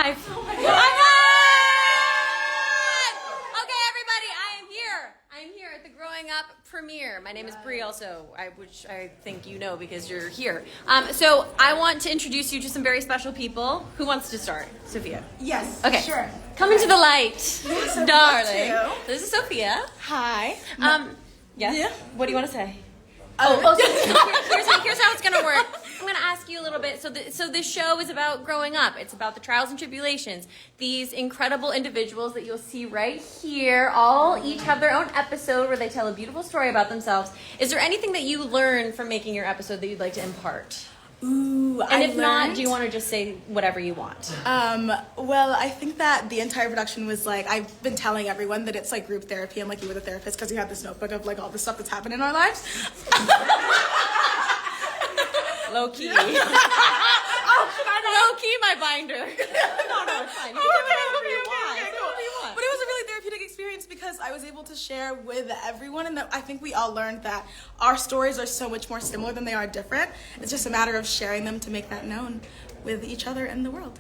live. Oh my God. Okay, everybody, I am here at the Growing Up premiere. My name is Brie also, which I think you know because you're here. So I want to introduce you to some very special people. Who wants to start? Sophia. Yes. Okay. Sure. Come into the light, Yes, darling. This is Sophia. Hi. Yeah. What do you want to say? Oh, Here's how it's gonna work. I'm gonna ask you a little bit. So this show is about growing up. It's about the trials and tribulations. These incredible individuals that you'll see right here, all each have their own episode where they tell a beautiful story about themselves. Is there anything that you learned from making your episode that you'd like to impart? Ooh, And if not, do you want to just say whatever you want? Well, I think that the entire production was like, I've been telling everyone that it's like group therapy and like you were the therapist because you have this notebook of like all the stuff that's happened in our lives. Low key. Oh, should I not? Low key, my binder. No, it's fine. You can do whatever you want. Okay, cool. Whatever you want. But it was a really therapeutic experience because I was able to share with everyone, and that I think we all learned that our stories are so much more similar than they are different. It's just a matter of sharing them to make that known with each other and the world.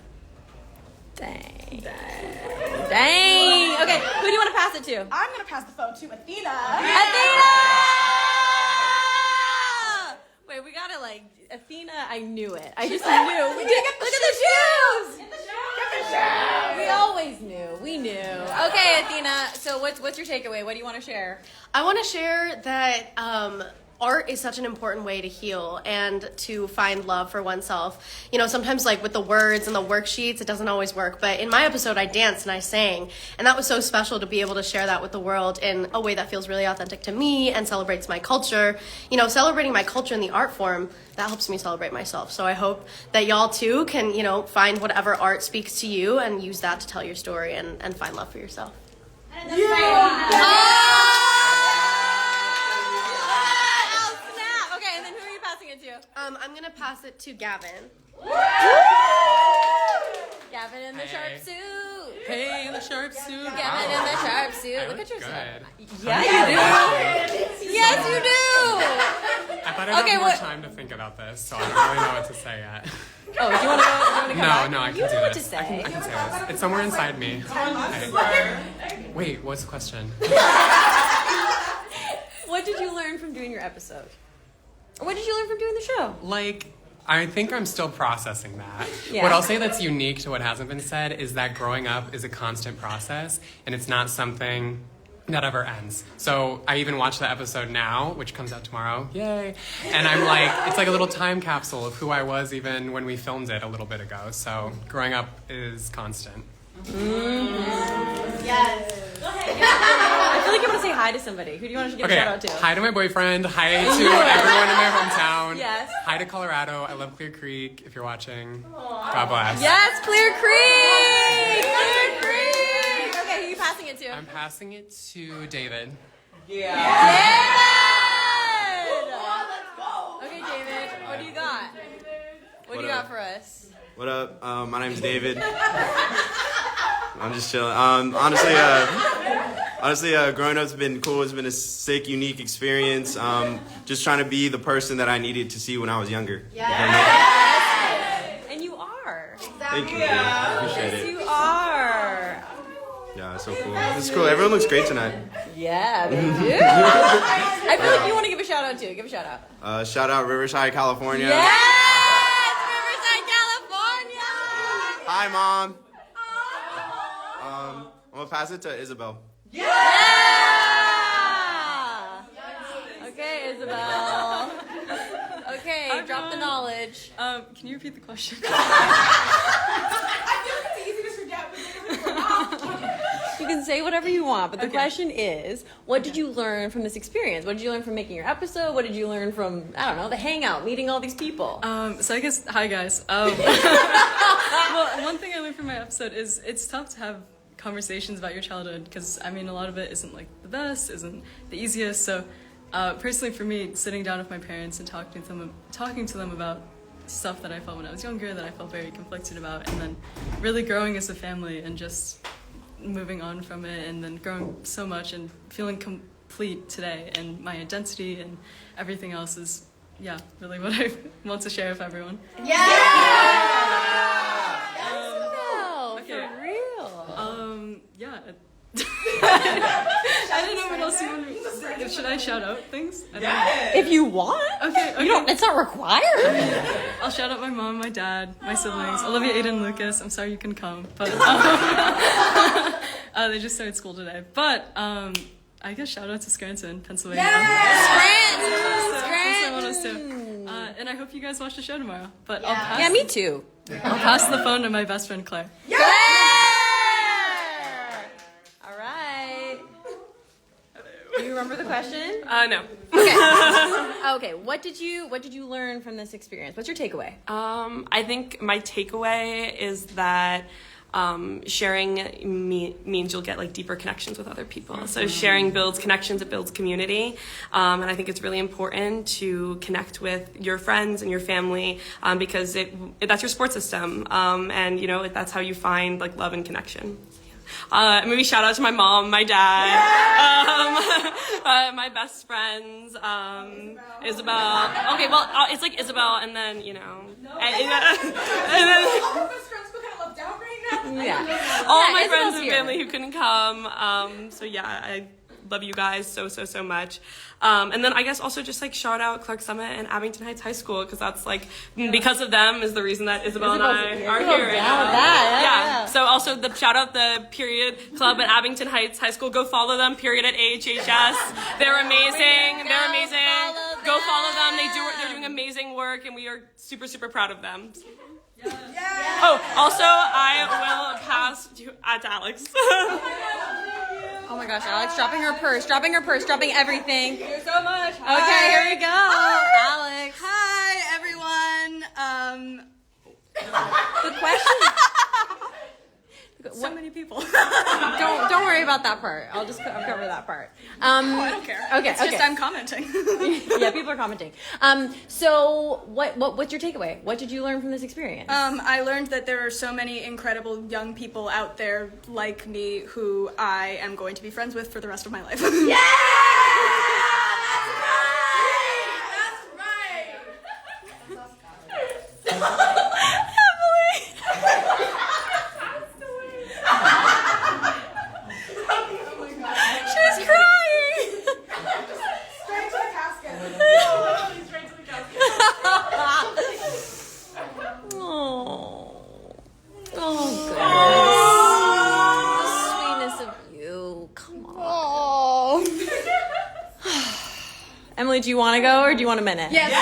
Dang. Okay, who do you want to pass it to? I'm gonna pass the phone to Athena. Athena! Wait, we gotta Athena, I knew it. I just knew. Look at the shoes! Get the shoes! We always knew. We knew. Okay, Athena, so what's your takeaway? What do you want to share? I want to share that art is such an important way to heal and to find love for oneself. You know, sometimes like with the words and the worksheets, it doesn't always work. But in my episode, I danced and I sang. And that was so special to be able to share that with the world in a way that feels really authentic to me and celebrates my culture. You know, celebrating my culture in the art form, that helps me celebrate myself. So I hope that y'all too can, you know, find whatever art speaks to you and use that to tell your story and find love for yourself. I'm gonna pass it to Gavin. Gavin in the sharp suit. Hey, in the sharp suit. Gavin in the sharp suit. Look at yourself. Good. Yeah, you do. Yes, you do. I thought I'd have more time to think about this, so I don't really know what to say yet. Oh, do you want to go? No, I can do You know what this. to say. I can say this. It's somewhere inside me. Okay. Wait, what's the question? What did you learn from doing your episode? Or what did you learn from doing the show? I think I'm still processing that. Yeah. What I'll say that's unique to what hasn't been said is that growing up is a constant process, and it's not something that ever ends. So I even watched the episode now, which comes out tomorrow. Yay. And I'm like, it's like a little time capsule of who I was even when we filmed it a little bit ago. So growing up is constant. Yes. I feel like you want to say hi to somebody. Who do you want to give a shout out to? Hi to my boyfriend. Hi to everyone in my hometown. Yes. Hi to Colorado. I love Clear Creek. If you're watching, God bless. Yes, Clear Creek! Clear Creek! Okay, who are you passing it to? I'm passing it to David. David! Okay, David, what do you got? What do you got for us? What up? My name's David. I'm just chilling. Honestly, growing up's been cool. It's been a sick, unique experience. Just trying to be the person that I needed to see when I was younger. Yes! And you are. Thank you. I appreciate Yes, it. you are. Yeah, it's so cool. It's cool. Everyone looks great tonight. Yeah, they do. I feel like you want to give a shout out too. Give a shout out. Shout out Riverside, California. Yes! Riverside, California! Hi, Mom. I'm gonna pass it to Isabel. Yeah! Okay, Isabel. Okay, drop the knowledge. Can you repeat the question? I feel like it's easy to forget, but You can say whatever you want, but the question is, what did you learn from this experience? What did you learn from making your episode? What did you learn from, I don't know, the hangout, meeting all these people? So I guess, hi guys. Well, one thing I learned from my episode is it's tough to have conversations about your childhood because, I mean, a lot of it isn't like the best, isn't the easiest. So personally for me, sitting down with my parents and talking to them about stuff that I felt when I was younger, that I felt very conflicted about, and then really growing as a family and just moving on from it, and then growing so much and feeling complete today, and my identity and everything else is, really what I want to share with everyone. Yeah! I don't know what else you want to. Should I shout out things? I don't know. If you want. Okay. You don't. It's not required. I'll shout out my mom, my dad, my siblings, Olivia, Aiden, Lucas. I'm sorry you can come, but they just started school today. But I guess shout out to Scranton, Pennsylvania. Scranton. That's what I want us to. And I hope you guys watch the show tomorrow. But I'll pass. Yeah, me too. I'll pass the phone to my best friend Claire. All right. Do you remember the question? No. Okay. What did you learn from this experience? What's your takeaway? I think my takeaway is that sharing means you'll get like deeper connections with other people. So sharing builds connections, it builds community, and I think it's really important to connect with your friends and your family because that's your support system, and you know that's how you find like love and connection. Maybe shout out to my mom, my dad, my best friends, Isabel. Okay, well, it's like Isabel, and then you know, and then. Yeah. All my Isabel's friends and here. family who couldn't come. So yeah, I love you guys so much. And then I guess also just like shout out Clark Summit and Abington Heights High School because that's like because of them is the reason that Isabel and I are here right now. Yeah. So also the shout out the Period Club at Abington Heights High School. Go follow them. Period at AHHS. They're amazing. They're amazing. Go follow them. They're doing amazing work, and we are super proud of them. Oh, also, I will pass to Alex. Oh my gosh, Alex dropping her purse, dropping everything. Thank you so much. Okay, here we go. Alex. Hi, everyone. Good question. So many people. Don't worry about that part. I'll cover that part. I don't care. Okay, It's just I'm commenting. Yeah, people are commenting. So what's your takeaway? What did you learn from this experience? I learned that there are so many incredible young people out there like me who I am going to be friends with for the rest of my life. Yeah! Emily, do you want to go or do you want a minute? Yes. Yeah,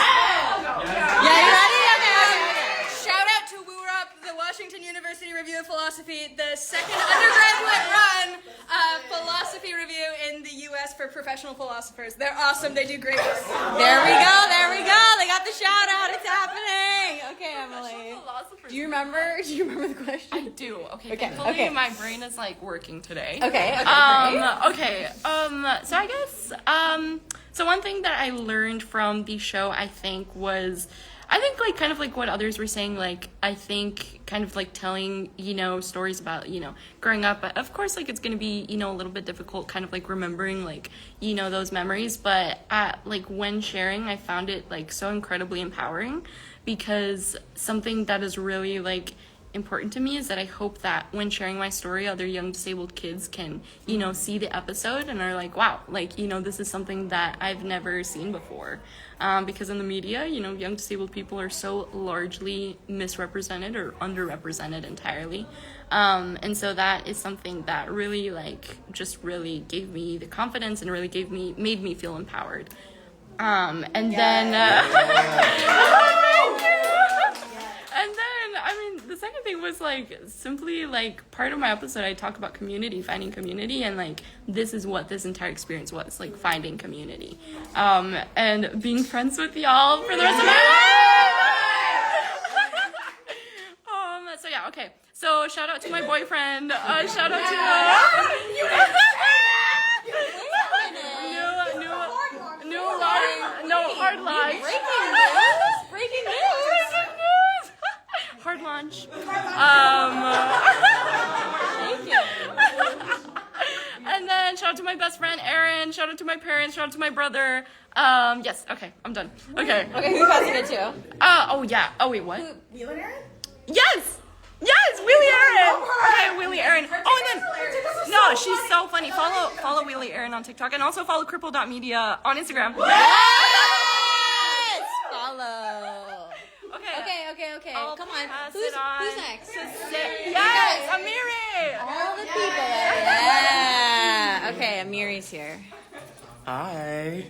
you ready? Okay. Shout out to Woo Up, the Washington University Review of Philosophy, the second undergraduate run philosophy review in the U.S. for professional philosophers. They're awesome. They do great work. There we go. They got the shout out. It's happening. Okay, Emily. Do you remember the question? I do. Okay. Okay, Thankfully, okay. my brain is like working today. Okay. Okay. So I guess. So one thing that I learned from the show, I think like kind of like what others were saying, like I think kind of like telling, stories about, growing up, but of course like it's going to be, a little bit difficult kind of like remembering like, those memories, but like when sharing, I found it like so incredibly empowering because something that is really like important to me is that I hope that when sharing my story, other young disabled kids can, see the episode and are like, wow, like, this is something that I've never seen before. Because in the media, young disabled people are so largely misrepresented or underrepresented entirely. And so that is something that really like just really gave me the confidence and really made me feel empowered. And then the second thing was like simply like part of my episode I talk about community, finding community, and like this is what this entire experience was, like finding community. And being friends with y'all for the rest of my life. So yeah, okay. So shout out to my boyfriend. Shout out to hard launch. Breaking news. Hard launch. Thank you. And then shout out to my best friend Erin. Shout out to my parents. Shout out to my brother. Yes. Okay, I'm done. Okay. Okay, who passing it to? Oh yeah. Oh wait, what? Wheeler Aaron? Yes. Willie Aaron. Okay, Willie Aaron. Oh, and then no, she's so funny. Follow Wheelie Aaron on TikTok and also follow cripple.media on Instagram. Yes! Follow. Okay. I'll Come on. pass Who's it on next? Yes, Amiri. All the people. Yeah. Okay, Amiri's here. Hi.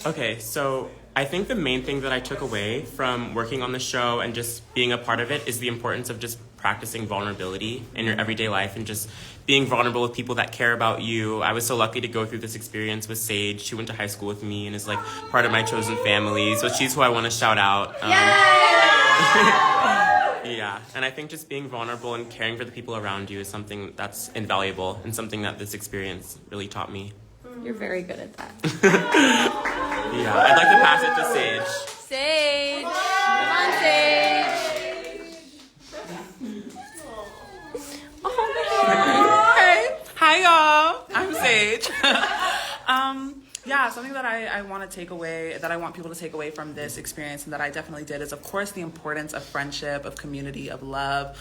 Okay, so I think the main thing that I took away from working on the show and just being a part of it is the importance of just practicing vulnerability in your everyday life and just being vulnerable with people that care about you. I was so lucky to go through this experience with Sage. She went to high school with me and is like part of my chosen family. So she's who I want to shout out. Yeah, and I think just being vulnerable and caring for the people around you is something that's invaluable and something that this experience really taught me. You're very good at that. Yeah, I'd like to pass it to Sage. Sage. Come on, Sage. Hi y'all, I'm Sage. Yeah, something that I want to take away, that I want people to take away from this experience and that I definitely did is, of course, the importance of friendship, of community, of love,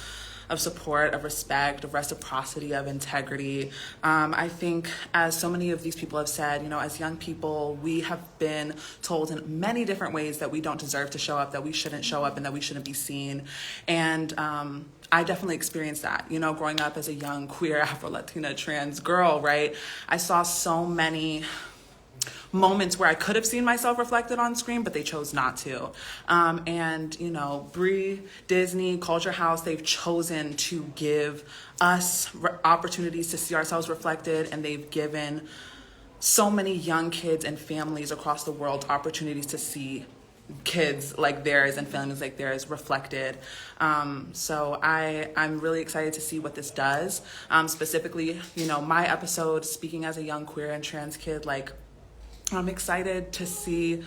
of support, of respect, of reciprocity, of integrity. I think, as so many of these people have said, as young people, we have been told in many different ways that we don't deserve to show up, that we shouldn't show up, and that we shouldn't be seen. And I definitely experienced that, growing up as a young queer Afro-Latina trans girl, right? I saw so many moments where I could have seen myself reflected on screen, but they chose not to. Brie, Disney, Culture House, they've chosen to give us opportunities to see ourselves reflected, and they've given so many young kids and families across the world opportunities to see kids like theirs and families like theirs reflected. So I'm really excited to see what this does. Specifically, my episode, speaking as a young queer and trans kid, I'm excited to see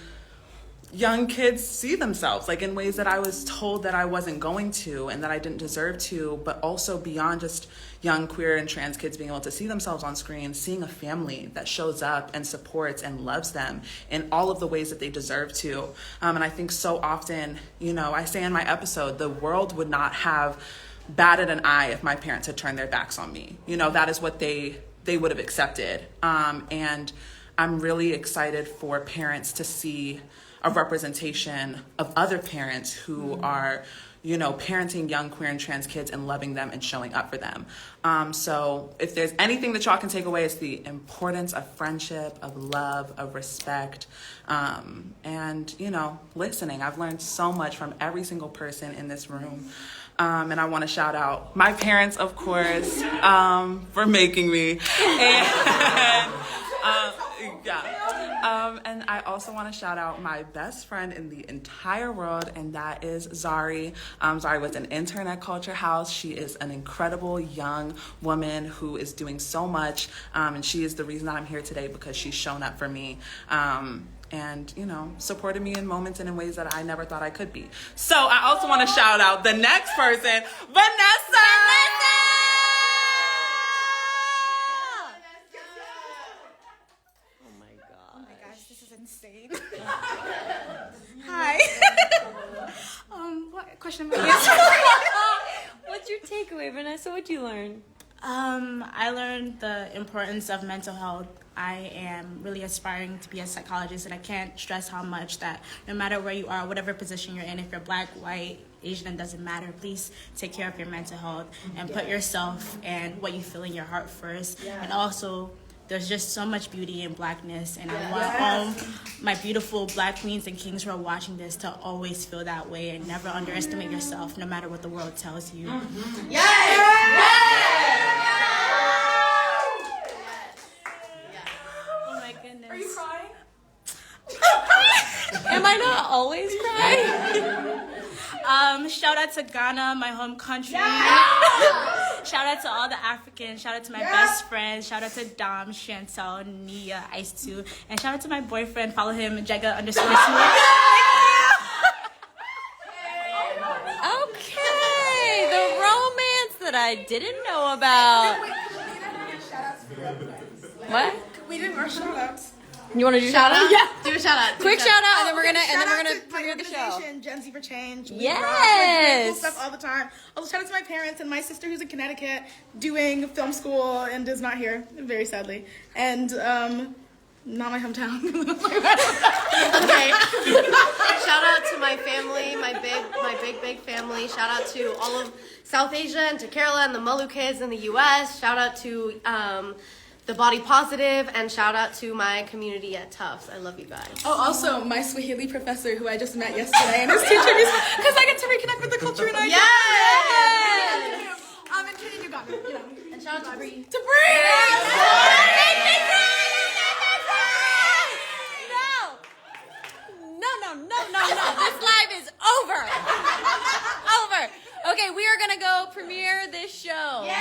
young kids see themselves in ways that I was told that I wasn't going to and that I didn't deserve to, but also beyond just young queer and trans kids being able to see themselves on screen, seeing a family that shows up and supports and loves them in all of the ways that they deserve to. And I think so often, I say in my episode, the world would not have batted an eye if my parents had turned their backs on me. That is what they would have accepted. And I'm really excited for parents to see a representation of other parents who are, parenting young queer and trans kids and loving them and showing up for them. So if there's anything that y'all can take away, it's the importance of friendship, of love, of respect, and, listening. I've learned so much from every single person in this room. And I want to shout out my parents, of course, for making me. And I also want to shout out my best friend in the entire world, and that is Zari. Zari was an intern at Culture House. She is an incredible young woman who is doing so much, and she is the reason that I'm here today because she's shown up for me. And, supported me in moments and in ways that I never thought I could be. So I also want to shout out the next person, Vanessa! Insane. Hi. What question am I What's your takeaway, Vanessa? What'd you learn? I learned the importance of mental health. I am really aspiring to be a psychologist, and I can't stress how much that no matter where you are, whatever position you're in, if you're black, white, Asian, it doesn't matter. Please take care of your mental health and put yourself and what you feel in your heart first. And also, there's just so much beauty in blackness, and I want all my beautiful black queens and kings who are watching this to always feel that way and never underestimate yourself, no matter what the world tells you. Oh my goodness. Are you crying? Am I not always crying? Shout out to Ghana, my home country. Shout out to all the Africans. Shout out to my best friends. Shout out to Dom, Chantel, Nia, Ice2. And shout out to my boyfriend. Follow him, Jega_Smith. Okay, the romance that I didn't know about. What? We didn't our shout outs. You want to do Shout out? Yeah. Do a shout out. Quick shout out, and then we're Okay, gonna shout out to my premiere the show. organization, Gen Z for Change. We Yes. rock. We're doing cool stuff all the time. Also, shout out to my parents and my sister who's in Connecticut doing film school and is not here, very sadly. And not my hometown. Okay. Shout out to my family, my big family. Shout out to all of South Asia and to Kerala and the Malu kids in the U.S. Shout out to the Body Positive, and shout out to my community at Tufts. I love you guys. Oh, also my Swahili professor who I just met yesterday and is teaching me because I get to reconnect with the culture and I Yes! and Trini, you got me, you know. And shout out to Brie. To Brie! No. This live is over. Over. Okay, we are gonna go premiere this show. Yeah.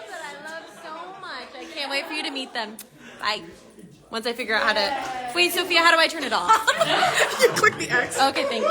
That I love so much. I can't wait for you to meet them. Bye. Once I figure out how to. Wait, Sophia, how do I turn it off? You click the X. Okay, thank you.